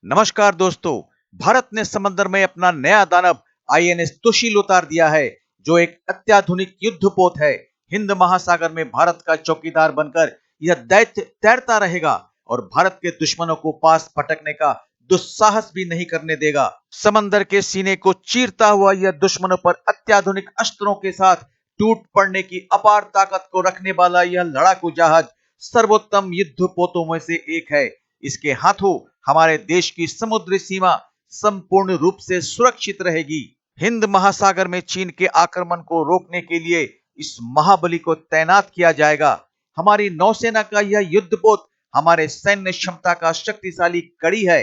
नमस्कार दोस्तों। भारत ने समंदर में अपना नया दानव आईएनएस तुशील उतार दिया है, जो एक अत्याधुनिक युद्धपोत है। हिंद महासागर में भारत का चौकीदार बनकर यह दैत्य तैरता रहेगा और भारत के दुश्मनों को पास फटकने का दुस्साहस भी नहीं करने देगा। समंदर के सीने को चीरता हुआ यह दुश्मनों पर अत्याधुनिक अस्त्रों के साथ टूट पड़ने की अपार ताकत को रखने वाला यह लड़ाकू जहाज सर्वोत्तम युद्धपोतों में से एक है। इसके हाथों हमारे देश की समुद्री सीमा संपूर्ण रूप से सुरक्षित रहेगी। हिंद महासागर में चीन के आक्रमण को रोकने के लिए इस महाबली को तैनात किया जाएगा। हमारी नौसेना का यह युद्धपोत हमारे सैन्य क्षमता का शक्तिशाली कड़ी है।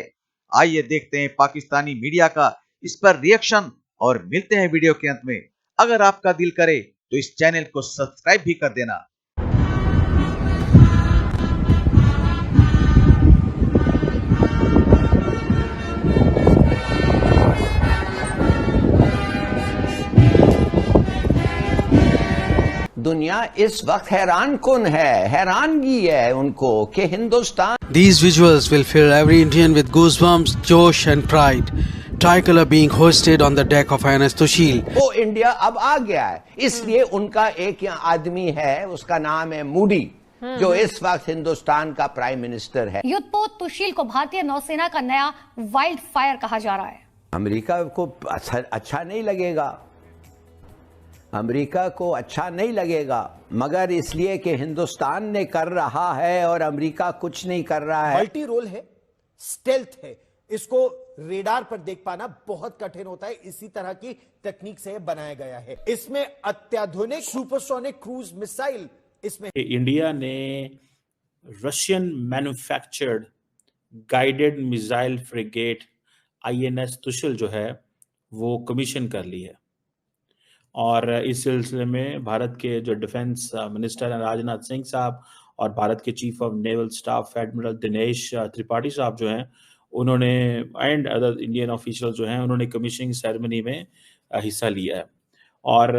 आइए देखते हैं पाकिस्तानी मीडिया का इस पर रिएक्शन और मिलते हैं वीडियो के अंत में। अगर आपका दिल करे तो इस चैनल को सब्सक्राइब भी कर देना। दुनिया इस वक्त हैरान कुन है, हैरानगी है उनको कि Hindustan. These visuals will fill every Indian with goosebumps, josh and pride. Tricolor being hoisted on the deck of INS Tushil. वो इंडिया अब आ गया है, इसलिए उनका एक यहाँ आदमी है, उसका नाम है मूडी, जो इस वक्त हिंदुस्तान का प्राइम मिनिस्टर है। युद्धपोत तुशील को भारतीय नौसेना का नया वाइल्ड फायर कहा जा रहा है। अमेरिका को अच्छा नहीं लगेगा, अमेरिका को अच्छा नहीं लगेगा, मगर इसलिए कि हिंदुस्तान ने कर रहा है और अमेरिका कुछ नहीं कर रहा है। मल्टी रोल है, स्टेल्थ है, इसको रेडार पर देख पाना बहुत कठिन होता है। इसी तरह की टेक्निक से बनाया गया है। इसमें अत्याधुनिक सुपरसोनिक क्रूज मिसाइल इसमें। इंडिया ने Russian manufactured guided missile frigate INS Tushil जो है वो कमीशन कर ली है, और इस सिलसिले में भारत के जो डिफेंस मिनिस्टर हैं राजनाथ सिंह साहब और भारत के chief of naval staff admiral Dinesh Tripathi साहब जो हैं उन्होंने एंड अदर इंडियन ऑफिशियल जो हैं उन्होंने कमीशनिंग सेरेमनी में हिस्सा लिया है। और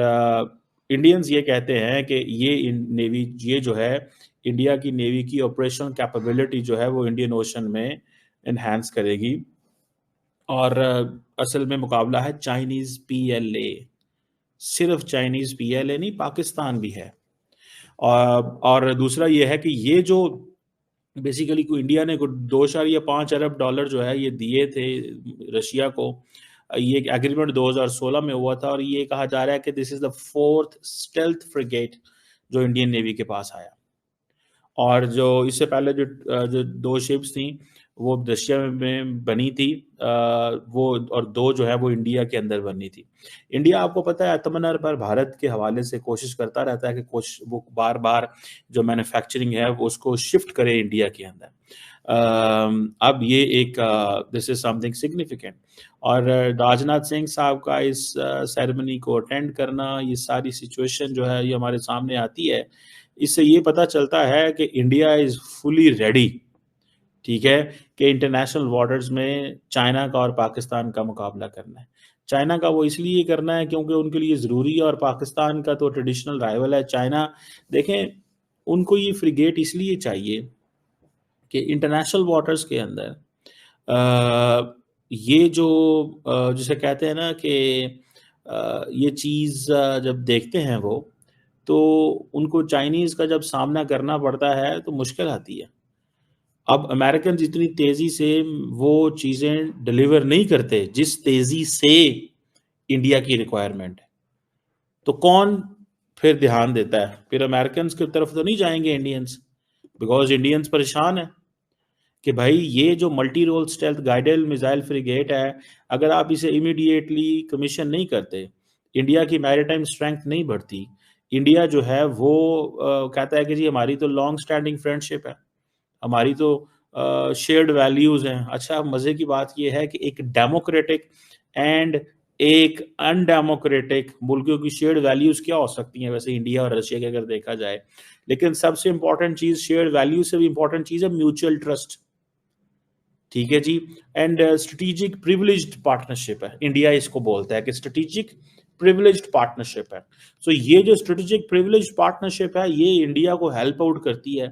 इंडियंस ये कहते हैं कि ये जो है इंडिया की नेवी की ऑपरेशनल कैपेबिलिटी जो है वो इंडियन ओशन में इन्हांस करेगी। और असल में मुकाबला है चाइनीज PLA, सिर्फ चाइनीज PLA नहीं, पाकिस्तान भी है। और दूसरा ये है कि ये जो बेसिकली को इंडिया ने 2.5 अरब डॉलर जो है ये दिए थे रशिया को। ये एग्रीमेंट 2016 में हुआ था और ये कहा जा रहा है कि this is the 4th stealth frigate जो इंडियन नेवी के पास आया। और जो इससे पहले जो 2 शिप्स थी वो रशिया में बनी थी, वो और 2 जो है वो इंडिया के अंदर बनी थी। इंडिया आपको पता है आत्मनिर्भर पर भारत के हवाले से कोशिश करता रहता है कि वो बार बार जो मैन्युफैक्चरिंग है वो उसको शिफ्ट करे इंडिया के अंदर। अब ये एक दिस इज समथिंग सिग्निफिकेंट। और राजनाथ सिंह साहब का इस सेरेमनी को अटेंड करना, ये सारी सिचुएशन जो है ये हमारे सामने आती है। इससे ये पता चलता है कि इंडिया इज फुली रेडी, ठीक है, कि इंटरनेशनल वाटर्स में चाइना का और पाकिस्तान का मुकाबला करना है। चाइना का वो इसलिए करना है क्योंकि उनके लिए ज़रूरी है, और पाकिस्तान का तो ट्रेडिशनल राइवल है चाइना। देखें, उनको ये फ्रिगेट इसलिए चाहिए कि इंटरनेशनल वाटर्स के अंदर ये जो जिसे कहते हैं ना कि ये चीज़ जब देखते हैं वो, तो उनको चाइनीज़ का जब सामना करना पड़ता है तो मुश्किल आती है। अब अमेरिकन इतनी तेज़ी से वो चीज़ें डिलीवर नहीं करते जिस तेज़ी से इंडिया की रिक्वायरमेंट है, तो कौन फिर ध्यान देता है? फिर अमेरिकन की तरफ तो नहीं जाएंगे इंडियंस, बिकॉज इंडियंस परेशान है कि भाई ये जो multi role stealth guided missile frigate है, अगर आप इसे इमीडिएटली कमीशन नहीं करते, इंडिया की मैरीटाइम स्ट्रेंथ नहीं बढ़ती, इंडिया जो है वो कहता है कि जी हमारी तो लॉन्ग स्टैंडिंग फ्रेंडशिप है, हमारी तो शेयर्ड वैल्यूज हैं। अच्छा, मजे की बात यह है कि एक डेमोक्रेटिक एंड एक अनडेमोक्रेटिक मुल्कों की शेयर्ड वैल्यूज क्या हो सकती हैं वैसे इंडिया और रशिया के अगर देखा जाए, लेकिन सबसे इंपॉर्टेंट चीज शेयर्ड वैल्यूज से भी इंपॉर्टेंट चीज है म्यूचुअल ट्रस्ट, ठीक है जी। एंड स्ट्रेटेजिक प्रिविलेज्ड पार्टनरशिप है, इंडिया इसको बोलता है कि स्ट्रेटेजिक प्रिविलेज्ड पार्टनरशिप है। सो ये जो स्ट्रेटेजिक प्रिविलेज्ड पार्टनरशिप है ये इंडिया को हेल्प आउट करती है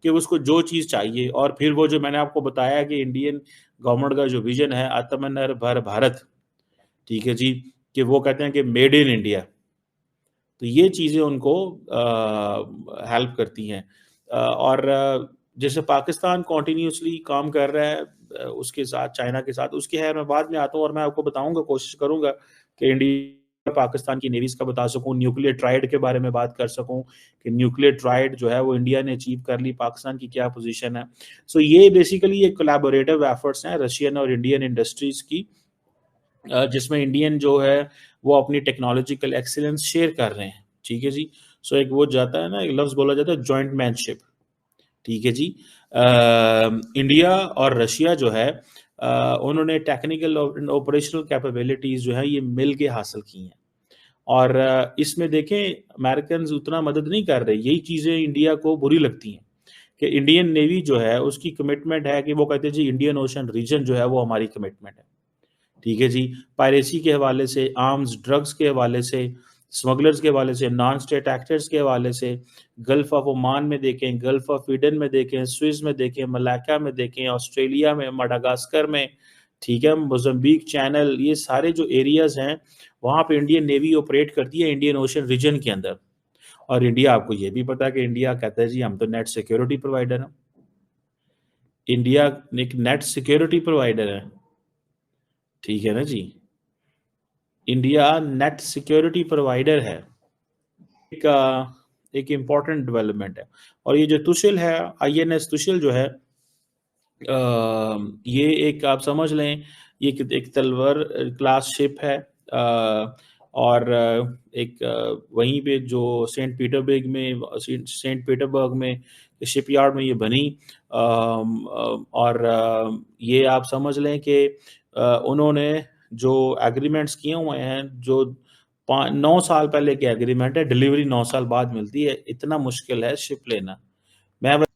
कि उसको जो चीज़ चाहिए, और फिर वो जो मैंने आपको बताया कि इंडियन गवर्नमेंट का जो विजन है आत्मनिर्भर भारत, ठीक है जी, कि वो कहते हैं कि मेड इन इंडिया, तो ये चीज़ें उनको हेल्प करती हैं। और जैसे पाकिस्तान कॉन्टिन्यूसली काम कर रहा है उसके साथ, चाइना के साथ, उसकी है मैं बाद में आता हूँ और मैं आपको बताऊंगा, कोशिश करूंगा कि इंडिया पाकिस्तान की नेवीज का बता सकूं, न्यूक्लियर ट्राइड के बारे में बात कर सकूं कि न्यूक्लियर ट्राइड जो है वो इंडिया ने अचीव कर ली, पाकिस्तान की क्या पोजीशन है। सो ये बेसिकली ये कोलैबोरेटिव एफर्ट्स हैं रशियन और इंडियन इंडस्ट्रीज की, जिसमें इंडियन जो है वो अपनी टेक्नोलॉजिकल एक्सीलेंस शेयर कर रहे हैं, ठीक है जी। सो एक वो जाता है ना, एक लफ्ज़ बोला जाता है जॉइंट मैनशिप, ठीक है जी। इंडिया और रशिया जो है उन्होंने टेक्निकल और ऑपरेशनल कैपेबिलिटीज़ जो है ये मिल के हासिल की हैं, और इसमें देखें अमेरिकन उतना मदद नहीं कर रहे, यही चीज़ें इंडिया को बुरी लगती हैं कि इंडियन नेवी जो है उसकी कमिटमेंट है कि वो कहते हैं जी इंडियन ओशन रीजन जो है वो हमारी कमिटमेंट है, ठीक है जी। पायरेसी के हवाले से, आर्म्स ड्रग्स के हवाले से, स्मगलर्स के हवाले से, नॉन स्टेट एक्टर्स के हवाले से, गल्फ ऑफ ओमान में देखें, गल्फ ऑफ ईडन में देखें, स्विस में देखें, मलाका में देखें, ऑस्ट्रेलिया में, मडागास्कर में, ठीक है, मोज़म्बिक चैनल, ये सारे जो एरियाज हैं वहाँ पे इंडियन नेवी ऑपरेट करती है इंडियन ओशन रीजन के अंदर। और इंडिया, आपको ये भी पता है कि इंडिया कहता है जी हम तो नेट सिक्योरिटी प्रोवाइडर हैं, इंडिया एक नेट सिक्योरिटी प्रोवाइडर है, ठीक है ना जी। इंडिया नेट सिक्योरिटी प्रोवाइडर है, एक इम्पॉर्टेंट डेवलपमेंट है। और ये जो तुशिल है, INS तुशिल जो है, ये एक आप समझ लें ये एक तलवर क्लास शिप है, और एक वहीं पे जो सेंट पीटरबर्ग में शिपयार्ड में ये बनी, और ये आप समझ लें कि उन्होंने जो एग्रीमेंट्स किए हुए हैं, जो 9 साल पहले के एग्रीमेंट है, डिलीवरी 9 साल बाद मिलती है, इतना मुश्किल है शिप लेना।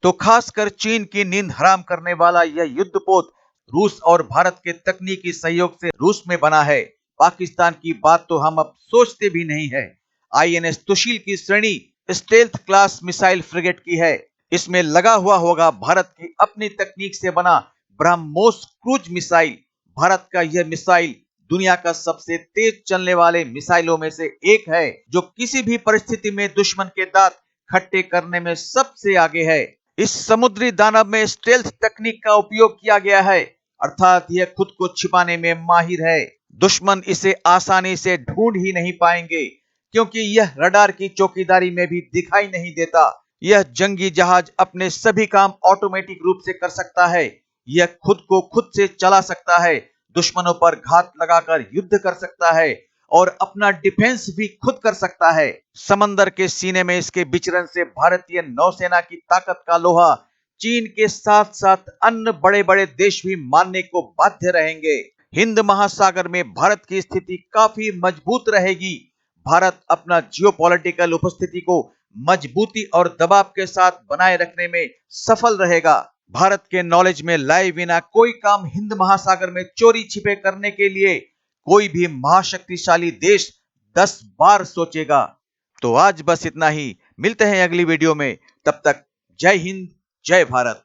तो खासकर चीन की नींद हराम करने वाला यह युद्धपोत रूस और भारत के तकनीकी सहयोग से रूस में बना है। पाकिस्तान की बात तो हम अब सोचते भी नहीं है। INS तुशील की श्रेणी स्टेल्थ क्लास मिसाइल फ्रिगेट की है। इसमें लगा हुआ होगा भारत की अपनी तकनीक से बना ब्रह्मोस क्रूज मिसाइल। भारत का यह मिसाइल दुनिया का सबसे तेज चलने वाले मिसाइलों में से एक है, जो किसी भी परिस्थिति में दुश्मन के दांत खट्टे करने में सबसे आगे है। इस समुद्री दानव में स्टेल्थ तकनीक का उपयोग किया गया है, अर्थात यह खुद को छिपाने में माहिर है। दुश्मन इसे आसानी से ढूंढ ही नहीं पाएंगे, क्योंकि यह रडार की चौकीदारी में भी दिखाई नहीं देता। यह जंगी जहाज अपने सभी काम ऑटोमेटिक रूप से कर सकता है। यह खुद को खुद से चला सकता है, दुश्मनों पर घात लगाकर युद्ध कर सकता है और अपना डिफेंस भी खुद कर सकता है। समंदर के सीने में इसके विचरण से भारतीय नौसेना की ताकत का लोहा चीन के साथ साथ अन्य बड़े बड़े देश भी मानने को बाध्य रहेंगे। हिंद महासागर में भारत की स्थिति काफी मजबूत रहेगी। भारत अपना जियोपॉलिटिकल उपस्थिति को मजबूती और दबाव के साथ बनाए रखने में सफल रहेगा। भारत के नॉलेज में लाए बिना कोई काम हिंद महासागर में चोरी छिपे करने के लिए कोई भी महाशक्तिशाली देश 10 बार सोचेगा। तो आज बस इतना ही, मिलते हैं अगली वीडियो में, तब तक जय हिंद, जय भारत।